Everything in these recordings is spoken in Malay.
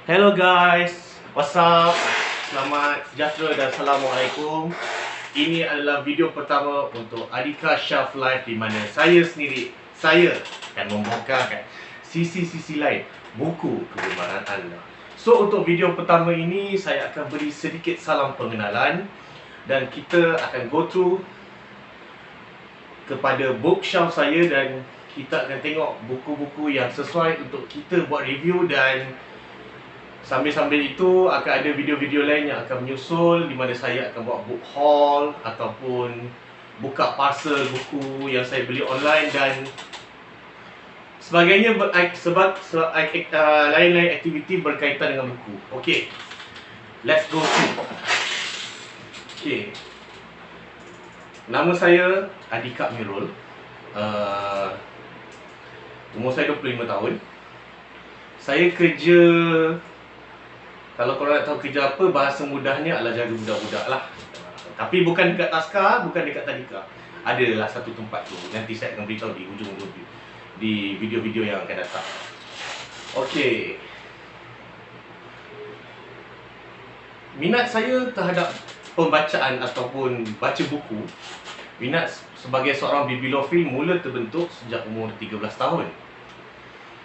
Hello guys, what's up? Selamat sejahtera dan Assalamualaikum. Ini adalah video pertama untuk Adika Syaf Live di mana saya akan membongkarkan sisi-sisi lain buku kegemaran anda. So untuk video pertama ini saya akan beri sedikit salam pengenalan dan kita akan go through kepada bookshelf saya dan kita akan tengok buku-buku yang sesuai untuk kita buat review, dan sambil-sambil itu akan ada video-video lain yang akan menyusul di mana saya akan buat book haul ataupun buka parcel buku yang saya beli online dan sebagainya, lain-lain aktiviti berkaitan dengan buku. Okay, let's go through. Okay, nama saya Adika Mirul. Umur saya 25 tahun. Saya kerja, kalau korang nak tahu kerja apa, bahasa mudahnya adalah jaga budak-budak lah. Tapi bukan dekat Taska, bukan dekat Tadika. Adalah satu tempat tu. Nanti saya akan beritahu di ujung-ujung di video-video yang akan datang. Okey. Minat saya terhadap pembacaan ataupun baca buku, minat sebagai seorang bibliofil mula terbentuk sejak umur 13 tahun.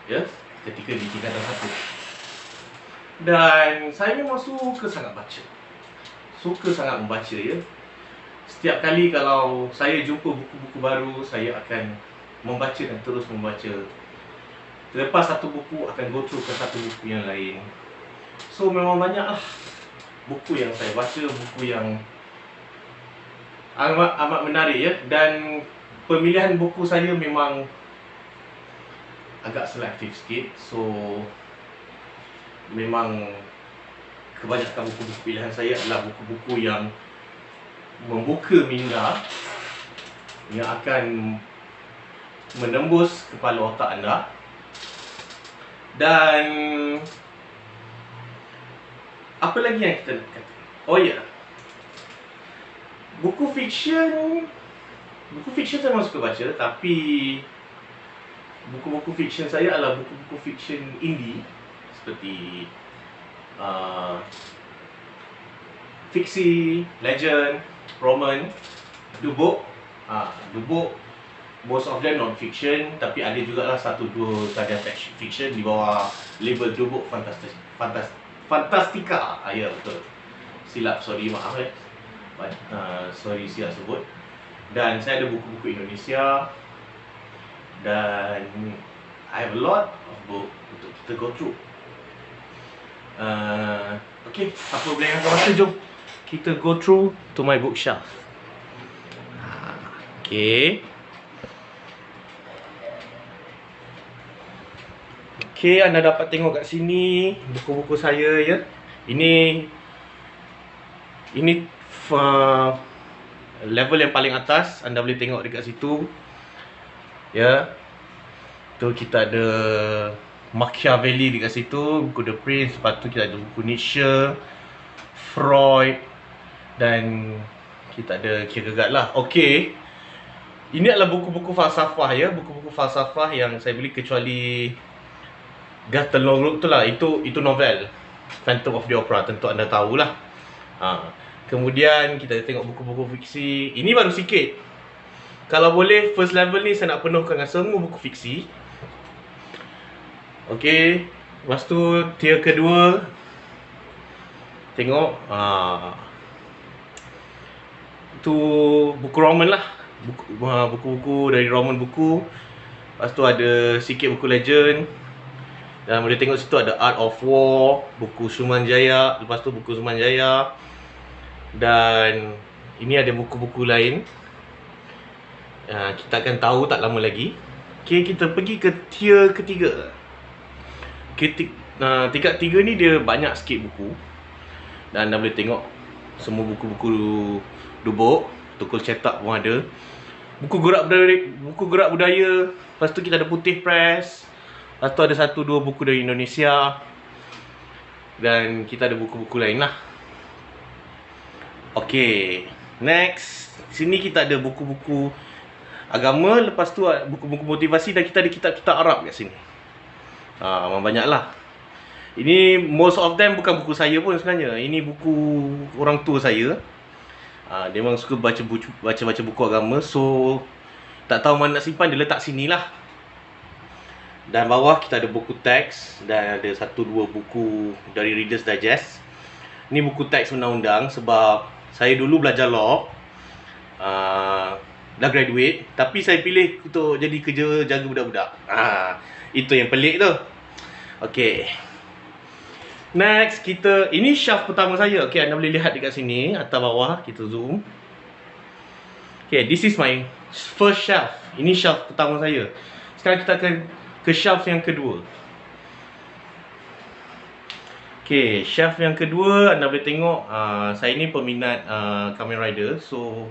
Ya, ketika di tingkatan 1. Dan saya memang suka sangat baca. Suka sangat membaca ya. Setiap kali kalau saya jumpa buku-buku baru, saya akan membaca dan terus membaca. Selepas satu buku akan go through ke satu buku yang lain. So memang banyaklah buku yang saya baca, buku yang amat menarik ya. Dan pemilihan buku saya memang agak selektif sikit. So memang kebanyakan buku-buku pilihan saya adalah buku-buku yang membuka minda, yang akan menembus kepala otak anda. Dan apa lagi yang kita nak kata? Oh ya, buku fiksyen saya memang suka baca, tapi buku-buku fiksyen saya adalah buku-buku fiksyen indie seperti fiksi, legend, roman, dubuk. Dubuk most of them non-fiction, tapi ada juga lah satu dua karya fiction di bawah label dubuk fantastika. Ya betul, silap, sorry, maaf sorry silap sebut. Dan saya ada buku-buku Indonesia dan I have a lot of book untuk kita go through. Okay, apa boleh yang kau rasa, jom kita go through to my bookshelf. Okay. Okay, anda dapat tengok kat sini buku-buku saya ya. Ini level yang paling atas, anda boleh tengok dekat situ. Ya. Tu kita ada Machiavelli dekat situ, buku The Prince. Lepas tu kita ada buku Nietzsche, Freud, dan kita ada Kierkegaard lah. Okey. Ini adalah buku-buku falsafah ya, buku-buku falsafah yang saya beli, kecuali Gatelot tu lah, itu novel Phantom of the Opera, tentu anda tahulah. Kemudian kita tengok buku-buku fiksi. Ini baru sikit. Kalau boleh first level ni saya nak penuhkan dengan semua buku fiksi. Okey, lepas tu tier kedua, tengok tu buku roman lah, buku-buku dari roman buku. Lepas tu ada sikit buku legend. Dan boleh tengok situ ada Art of War, buku Sumanjaya. Lepas tu buku Sumanjaya. Dan ini ada buku-buku lain. Kita akan tahu tak lama lagi. Okay, kita pergi ke tier ketiga. Tingkat 3 ni dia banyak sikit buku. Dan anda boleh tengok semua buku-buku dubuk, tukul cetak pun ada. Buku gerak budaya. Lepas tu kita ada Putih Press. Lepas tu ada 1-2 buku dari Indonesia. Dan kita ada buku-buku lain lah. Okay, next. Sini kita ada buku-buku agama. Lepas tu buku-buku motivasi. Dan kita ada kitab-kitab Arab kat sini. Memang banyak lah. Ini most of them bukan buku saya pun sebenarnya. Ini buku orang tua saya. Dia memang suka baca-baca buku agama. So tak tahu mana nak simpan, dia letak sini lah. Dan bawah kita ada buku teks dan ada 1-2 buku dari Reader's Digest. Ini buku teks undang-undang sebab saya dulu belajar law. Dah graduate, tapi saya pilih untuk jadi kerja jaga budak-budak. Itu yang pelik tu. Okay, next kita, ini shelf pertama saya. Okay, anda boleh lihat dekat sini, atas bawah, kita zoom. Okay, this is my first shelf. Ini shelf pertama saya. Sekarang kita akan ke shelf yang kedua. Okay, shelf yang kedua, anda boleh tengok, saya ni peminat Kamen Rider. So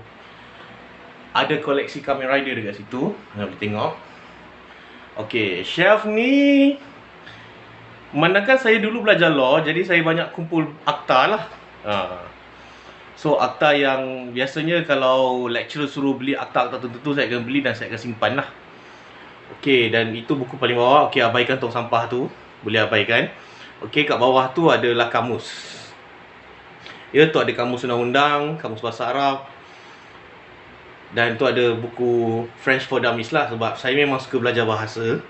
ada koleksi Kamen Rider dekat situ, anda boleh tengok. Okay, shelf ni, memandangkan saya dulu belajar law, jadi saya banyak kumpul akta lah. So akta yang biasanya kalau lecturer suruh beli akta-akta tertentu, saya akan beli dan saya akan simpan lah. Okay, dan itu buku paling bawah. Okay, abaikan tong sampah tu, boleh abaikan. Okay, kat bawah tu adalah kamus. Ya, tu ada kamus undang-undang, kamus bahasa Arab. Dan tu ada buku French for Dummies lah, sebab saya memang suka belajar bahasa.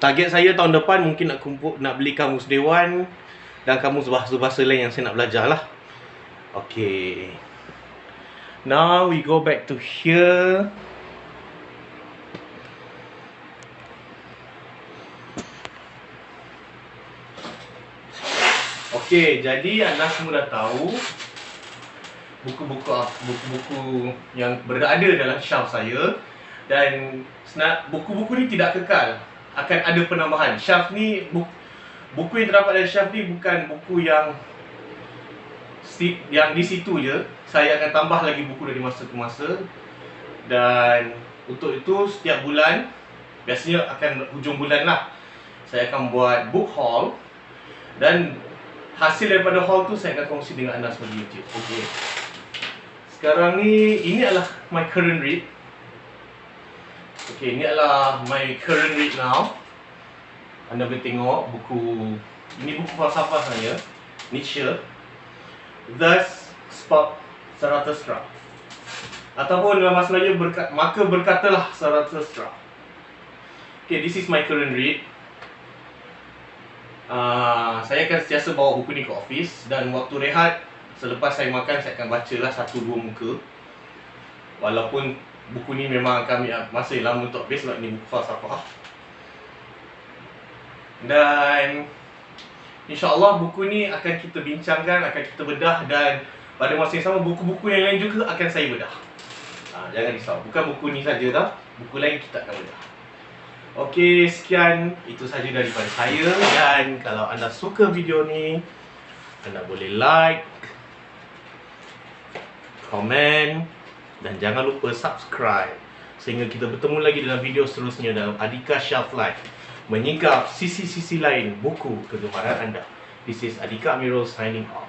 Target saya tahun depan mungkin nak beli kamus dewan dan kamus bahasa-bahasa lain yang saya nak belajar lah. Okay, now we go back to here. Okay, jadi anda semua dah tahu buku-buku yang berada dalam shelf saya. Dan buku-buku ni tidak kekal, akan ada penambahan. Shelf ni, buku yang terdapat dalam shelf ni bukan buku yang di situ je. Saya akan tambah lagi buku dari masa ke masa. Dan untuk itu setiap bulan, biasanya akan hujung bulan lah, saya akan buat book haul. Dan hasil daripada haul tu saya akan kongsi dengan anda semua di YouTube. Okay, sekarang ni, ini adalah my current read. Okay, ini adalah my current read now. Anda boleh tengok buku, ini buku falsafah saya, Nietzsche, Thus Spoke Zarathustra, ataupun dalam bahasa Melayu, maka berkatalah Zarathustra. Okay, this is my current read. Saya akan sentiasa bawa buku ni ke office, dan waktu rehat selepas saya makan, saya akan bacalah 1-2 muka. Walaupun buku ni memang akan ambil masa yang lama untuk habis sebab ni buku falsafah. Dan InsyaAllah buku ni akan kita bincangkan, akan kita bedah, dan pada masa yang sama buku-buku yang lain juga akan saya bedah. Jangan risau, bukan buku ni saja dah, buku lain kita akan bedah. Okey, sekian, itu saja daripada saya. Dan kalau anda suka video ni, anda boleh like, komen, dan jangan lupa subscribe, sehingga kita bertemu lagi dalam video seterusnya dalam Adhika Shelf Life, menyingkap sisi-sisi lain buku kegemaran anda. This is Adhika Amirul signing off.